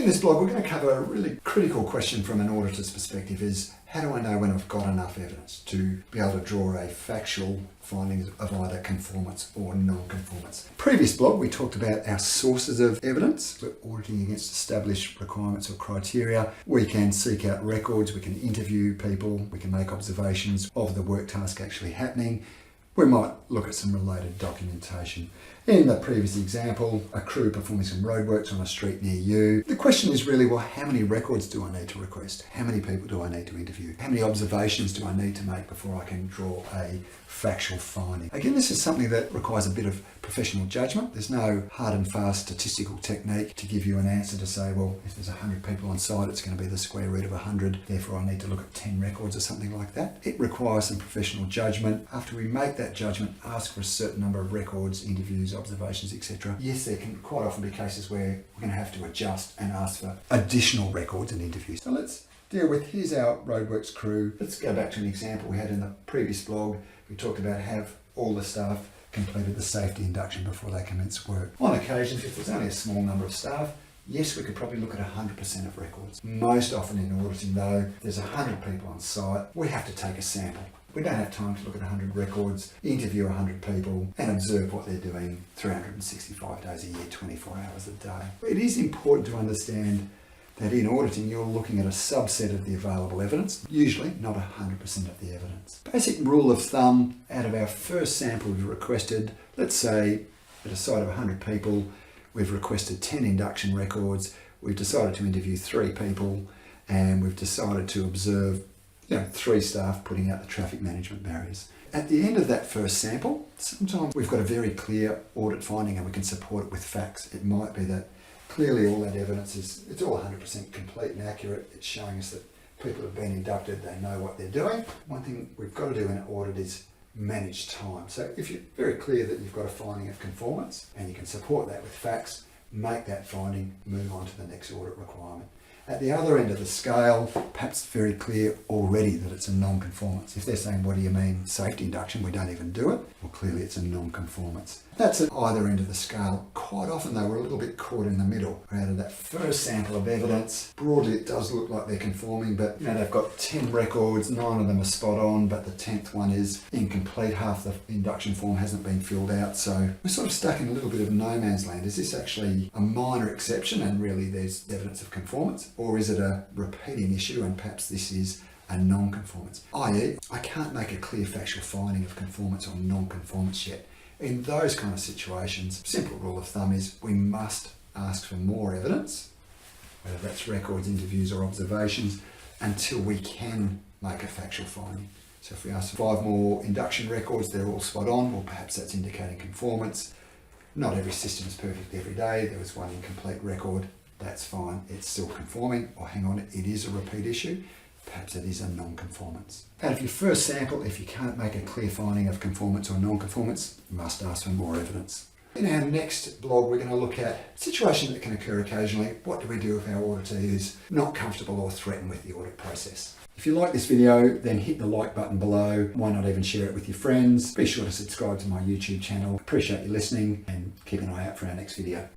In this blog, we're going to cover a really critical question from an auditor's perspective is, how do I know when I've got enough evidence to be able to draw a factual finding of either conformance or non-conformance? Previous blog, we talked about our sources of evidence. We're auditing against established requirements or criteria. We can seek out records, we can interview people, we can make observations of the work task actually happening. We might look at some related documentation. In the previous example, a crew performing some roadworks on a street near you. The question is really, well, how many records do I need to request? How many people do I need to interview? How many observations do I need to make before I can draw a factual finding? Again, this is something that requires a bit of professional judgment. There's no hard and fast statistical technique to give you an answer to say, well, if there's 100 people on site, it's going to be the square root of 100. Therefore, I need to look at 10 records or something like that. It requires some professional judgment. After we make that judgment, ask for a certain number of records, interviews, observations, etc. Yes, there can quite often be cases where we're going to have to adjust and ask for additional records and interviews. So let's deal with, here's our roadworks crew. Let's go back to an example we had in the previous blog. We talked about have all the staff completed the safety induction before they commence work. On occasions, if there's only a small number of staff, yes, we could probably look at 100% of records. Most often in auditing though, there's 100 people on site, we have to take a sample. We don't have time to look at 100 records, interview 100 people and observe what they're doing 365 days a year, 24 hours a day. It is important to understand that in auditing you're looking at a subset of the available evidence, usually not 100% of the evidence. Basic rule of thumb, out of our first sample we've requested, let's say at a site of 100 people, we've requested 10 induction records, we've decided to interview 3 people and we've decided to observe 3 staff putting out the traffic management barriers. At the end of that first sample, sometimes we've got a very clear audit finding and we can support it with facts. It might be that clearly all that evidence it's all 100% complete and accurate. It's showing us that people have been inducted, they know what they're doing. One thing we've got to do in an audit is manage time. So if you're very clear that you've got a finding of conformance and you can support that with facts, make that finding, move on to the next audit requirement. At the other end of the scale, perhaps very clear already that it's a non-conformance. If they're saying, what do you mean safety induction, we don't even do it, well clearly it's a non-conformance. That's at either end of the scale. Quite often though, we're a little bit caught in the middle. Out of that first sample of evidence, broadly it does look like they're conforming, but they've got 10 records, 9 of them are spot on, but the 10th one is incomplete. Half the induction form hasn't been filled out. So we're sort of stuck in a little bit of no man's land. Is this actually a minor exception and really there's evidence of conformance? Or is it a repeating issue and perhaps this is a non-conformance? i.e., I can't make a clear factual finding of conformance or non-conformance yet. In those kind of situations, simple rule of thumb is we must ask for more evidence, whether that's records, interviews or observations, until we can make a factual finding. So if we ask for 5 more induction records, they're all spot on, well perhaps that's indicating conformance. Not every system is perfect every day. There was one incomplete record, that's fine, it's still conforming, or hang on, it is a repeat issue. Perhaps it is a non-conformance. Out of your first sample, if you can't make a clear finding of conformance or non-conformance, you must ask for more evidence. In our next blog, we're going to look at a situation that can occur occasionally. What do we do if our auditor is not comfortable or threatened with the audit process? If you like this video, then hit the like button below. Why not even share it with your friends? Be sure to subscribe to my YouTube channel. Appreciate you listening and keep an eye out for our next video.